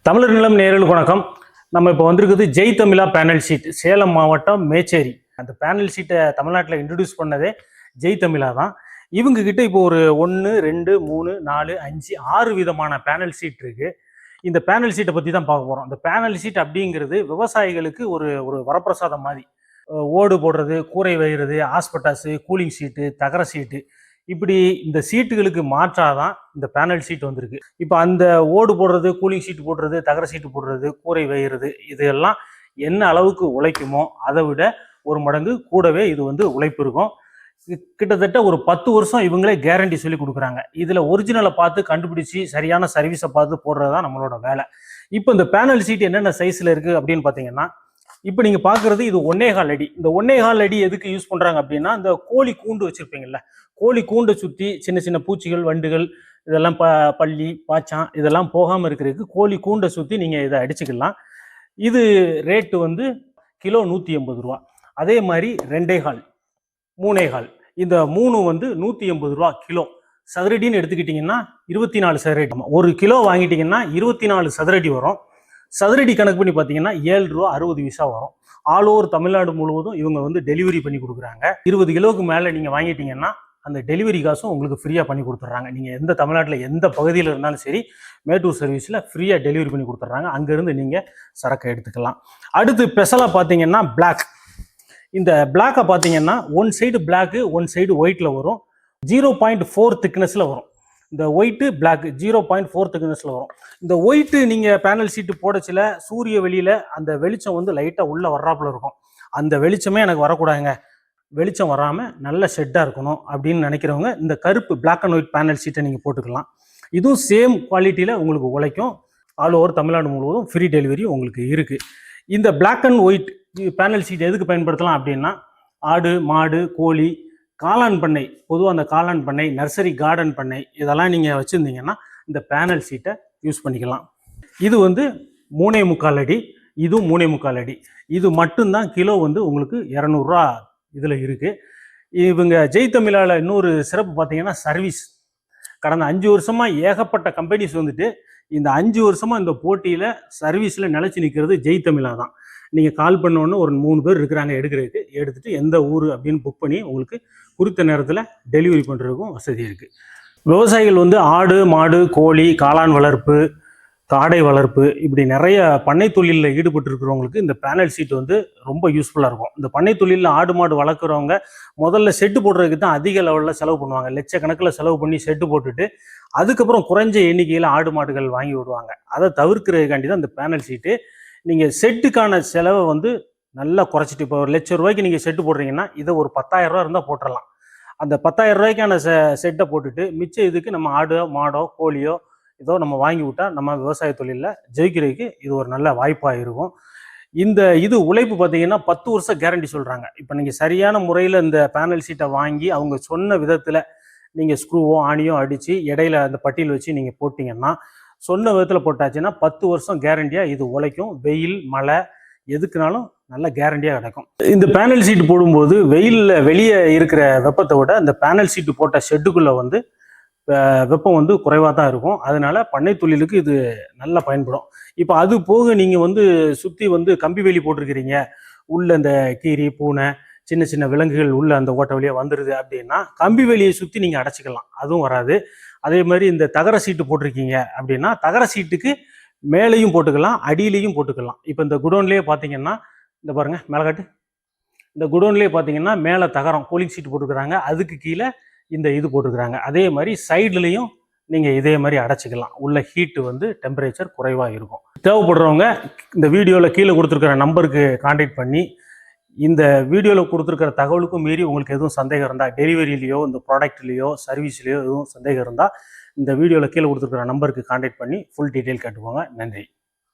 தமிழர் நிலம் நேயர்களுக்கு வணக்கம். நம்ம இப்போ வந்திருக்குது ஜெய் தமிழா பேனல் ஷீட், சேலம் மாவட்டம் மேச்சேரி. அந்த பேனல் ஷீட்டை தமிழ்நாட்டில் இன்ட்ரடியூஸ் பண்ணதே ஜெய் தமிழா தான். இவங்க கிட்ட இப்போ ஒரு 1 2 3 4 5 6 விதமான பேனல் ஷீட் இருக்கு. இந்த பேனல் ஷீட்டை பற்றி தான் பார்க்க போகிறோம். இந்த பேனல் ஷீட் அப்படிங்கிறது விவசாயிகளுக்கு ஒரு ஒரு வரப்பிரசாதம் மாதிரி. ஓடு போடுறது, கூரை வைகிறது, ஆஸ்பெட்டாஸு, கூலிங் ஷீட்டு, தகர ஷீட்டு, இப்படி இந்த சீட்டுகளுக்கு மாற்றாதான் இந்த பேனல் ஷீட் வந்திருக்கு. இப்போ அந்த ஓடு போடுறது, கூலிங் ஷீட் போடுறது, தகர ஷீட்டு போடுறது, கூரை வைகிறது, இதெல்லாம் என்ன அளவுக்கு உழைக்குமோ அதை விட ஒரு மடங்கு கூடவே இது உழைப்பு இருக்கும். கிட்டத்தட்ட ஒரு 10 வருஷம் இவங்களே கேரண்டி சொல்லி கொடுக்குறாங்க. இதில் ஒரிஜினலை பார்த்து கண்டுபிடிச்சி சரியான சர்வீஸை பார்த்து போடுறது தான் நம்மளோட வேலை. இப்போ இந்த பேனல் ஷீட் என்னென்ன சைஸில் இருக்குது அப்படின்னு பார்த்தீங்கன்னா, இப்போ நீங்கள் பார்க்குறது இது 1.25 அடி. இந்த 1.25 அடி எதுக்கு யூஸ் பண்ணுறாங்க அப்படின்னா, இந்த கோழி கூண்டு வச்சுருப்பீங்கள்ல, கோழி கூண்டை சுற்றி சின்ன சின்ன பூச்சிகள், வண்டுகள், இதெல்லாம் பள்ளி, பாச்சான் இதெல்லாம் போகாமல் இருக்கிறதுக்கு கோழி கூண்டை சுற்றி நீங்கள் இதை அடிச்சுக்கலாம். இது ரேட்டு கிலோ 180 ரூபா. அதே மாதிரி 2.25, 3.25, இந்த 3 180 ரூபா கிலோ. சதுரடின்னு எடுத்துக்கிட்டிங்கன்னா 24 சதுரடி. ஒரு கிலோ வாங்கிட்டீங்கன்னா 24 சதுரடி வரும். சதுரடி கணக்கு பண்ணி பார்த்தீங்கன்னா 7 ரூபா 60 பைசா வரும். ஆல் ஓவர் தமிழ்நாடு முழுவதும் இவங்க டெலிவரி பண்ணி கொடுக்குறாங்க. 20 கிலோவுக்கு மேலே நீங்கள் வாங்கிட்டீங்கன்னா அந்த டெலிவரி காசும் உங்களுக்கு ஃப்ரீயாக பண்ணி கொடுத்துட்றாங்க. நீங்கள் எந்த தமிழ்நாட்டில் எந்த பகுதியில் இருந்தாலும் சரி, மேட்டூர் சர்வீஸில் ஃப்ரீயாக டெலிவரி பண்ணி கொடுத்துட்றாங்க. அங்கேருந்து நீங்கள் சரக்கை எடுத்துக்கலாம். அடுத்து ஸ்பெஷலாக பார்த்தீங்கன்னா பிளாக். இந்த பிளாக்கை பார்த்தீங்கன்னா one side black, one side ஒயிட்டில் வரும். 0.4 திக்னஸில் வரும். இந்த ஒயிட்டு பிளாக் 0.4 திக்னஸில் வரும். இந்த ஒயிட்டு நீங்கள் பேனல் ஷீட்டு போடச்சில சூரிய வெளியில் அந்த வெளிச்சம் லைட்டாக உள்ளே வர்றாப்புல இருக்கும். அந்த வெளிச்சமே எனக்கு வரக்கூடாதுங்க, வெளிச்சம் வராமல் நல்ல ஷெட்டாக இருக்கணும் அப்படின்னு நினைக்கிறவங்க இந்த கருப்பு பிளாக் அண்ட் ஒயிட் பேனல் ஷீட்டை நீங்கள் போட்டுக்கலாம். இதுவும் சேம் குவாலிட்டியில் உங்களுக்கு உழைக்கும். ஆல் ஓவர் தமிழ்நாடு முழுவதும் ஃப்ரீ டெலிவரி உங்களுக்கு இருக்குது. இந்த black and white panel sheet எதுக்கு பயன்படுத்தலாம் அப்படின்னா, ஆடு, மாடு, கோழி, காளான் பண்ணை, பொதுவாக அந்த காளான் பண்ணை, நர்சரி கார்டன் பண்ணை, இதெல்லாம் நீங்கள் வச்சுருந்தீங்கன்னா இந்த பேனல் ஷீட்டை யூஸ் பண்ணிக்கலாம். இது 3.25 அடி, இதுவும் 3.25 அடி. இது மட்டும்தான் கிலோ உங்களுக்கு 200 ரூபா இதில் இருக்குது. இவங்க ஜெய் தமிழாவில் இன்னொரு சிறப்பு பார்த்தீங்கன்னா சர்வீஸ். கடந்த 5 வருஷமாக ஏகப்பட்ட கம்பெனிஸ் இந்த 5 வருஷமாக இந்த போட்டியில் சர்வீஸில் நிலச்சி நிற்கிறது ஜெய் தமிழா தான். நீங்கள் கால் பண்ணோன்னு ஒரு 3 பேர் இருக்கிறாங்க எடுக்கிறதுக்கு, எடுத்துகிட்டு எந்த ஊர் அப்படின்னு புக் பண்ணி உங்களுக்கு குறித்த நேரத்தில் டெலிவரி பண்ணுறதுக்கும் வசதி இருக்குது. விவசாயிகள் ஆடு, மாடு, கோழி, காளான் வளர்ப்பு, காடை வளர்ப்பு, இப்படி நிறைய பண்ணை தொழிலில் ஈடுபட்டு இந்த பேனல் ஷீட் ரொம்ப யூஸ்ஃபுல்லாக இருக்கும். இந்த பண்ணை தொழிலில் ஆடு மாடு வளர்க்குறவங்க முதல்ல செட்டு போடுறதுக்கு தான் அதிக லெவலில் செலவு பண்ணுவாங்க. லட்சக்கணக்கில் செலவு பண்ணி செட்டு போட்டுட்டு அதுக்கப்புறம் குறைஞ்ச எண்ணிக்கையில் ஆடு மாடுகள் வாங்கி விடுவாங்க. அதை தவிர்க்கிறதுக்காண்டி தான் இந்த பேனல் ஷீட்டு. நீங்கள் செட்டுக்கான செலவை நல்லா குறைச்சிட்டு, இப்போ 1 லட்சம் ரூபாய்க்கு நீங்கள் செட்டு போடுறீங்கன்னா இதை ஒரு 10,000 ரூபா இருந்தால் போட்டுடலாம். அந்த 10,000 ரூபாய்க்கான செட்டை போட்டுட்டு மிச்சம் இதுக்கு நம்ம ஆடோ மாடோ கோழியோ ஏதோ நம்ம வாங்கி விட்டால் நம்ம விவசாய தொழிலில் ஜெயிக்கிறதுக்கு இது ஒரு நல்ல வாய்ப்பாக இருக்கும். இது உழைப்பு பார்த்தீங்கன்னா 10 வருஷம் கேரண்டி சொல்கிறாங்க. இப்போ நீங்கள் சரியான முறையில் இந்த பேனல் ஷீட்டை வாங்கி அவங்க சொன்ன விதத்தில் நீங்கள் ஸ்க்ரூவோ ஆணியோ அடித்து இடையில அந்த பட்டியல் வச்சு நீங்கள் போட்டிங்கன்னா, சொன்ன விதத்தில் போட்டாச்சுன்னா 10 வருஷம் கேரண்டியாக இது உழைக்கும். வெயில் மழை எதுக்குனாலும் நல்ல கேரண்டியாக கிடைக்கும். இந்த பேனல் ஷீட்டு போடும்போது வெயிலில் வெளியே இருக்கிற வெப்பத்தை விட இந்த பேனல் ஷீட்டு போட்ட ஷெட்டுக்குள்ளே வெப்பம் குறைவாக தான் இருக்கும். அதனால பண்ணை தொழிலுக்கு இது நல்லா பயன்படும். இப்போ அது போக நீங்கள் சுற்றி கம்பி வேலி போட்டிருக்கிறீங்க, உள்ள இந்த கீரி, பூனை, சின்ன சின்ன விலங்குகள் உள்ள அந்த ஓட்ட வழியாக வந்துடுது அப்படின்னா கம்பி வேலியை சுற்றி நீங்கள் அடைச்சிக்கலாம், அதுவும் வராது. அதே மாதிரி இந்த தகர சீட்டு போட்டிருக்கீங்க அப்படின்னா தகர சீட்டுக்கு மேலேயும் போட்டுக்கலாம், அடியிலையும் போட்டுக்கலாம். இப்போ இந்த குடோன்லேயே பார்த்தீங்கன்னா, இந்த பாருங்க மேலக்காட்டு, இந்த குடோன்லேயே பார்த்தீங்கன்னா மேலே தகரம் கூலிங் சீட்டு போட்டுக்கிறாங்க, அதுக்கு கீழே இந்த இது போட்டுக்கிறாங்க. அதே மாதிரி சைட்லேயும் நீங்கள் இதே மாதிரி அடைச்சிக்கலாம். உள்ள ஹீட்டு டெம்பரேச்சர் குறைவாக இருக்கும். தேவைப்படுறவங்க இந்த வீடியோவில் கீழே கொடுத்துருக்கிற நம்பருக்கு கான்டாக்ட் பண்ணி, இந்த வீடியோவில் கொடுத்துருக்கிற தகவலுக்கும் மீறி உங்களுக்கு எதுவும் சந்தேகம் இருந்தால், டெலிவரியிலையோ இந்த ப்ராடக்ட்லேயோ சர்வீஸ்லேயோ எதுவும் சந்தேகம் இருந்தால் இந்த வீடியோவில் கீழே கொடுத்துருக்கிற நம்பருக்கு கான்டாக்ட் பண்ணி ஃபுல் டீட்டெயில் கேட்டுக்கோங்க. நன்றி.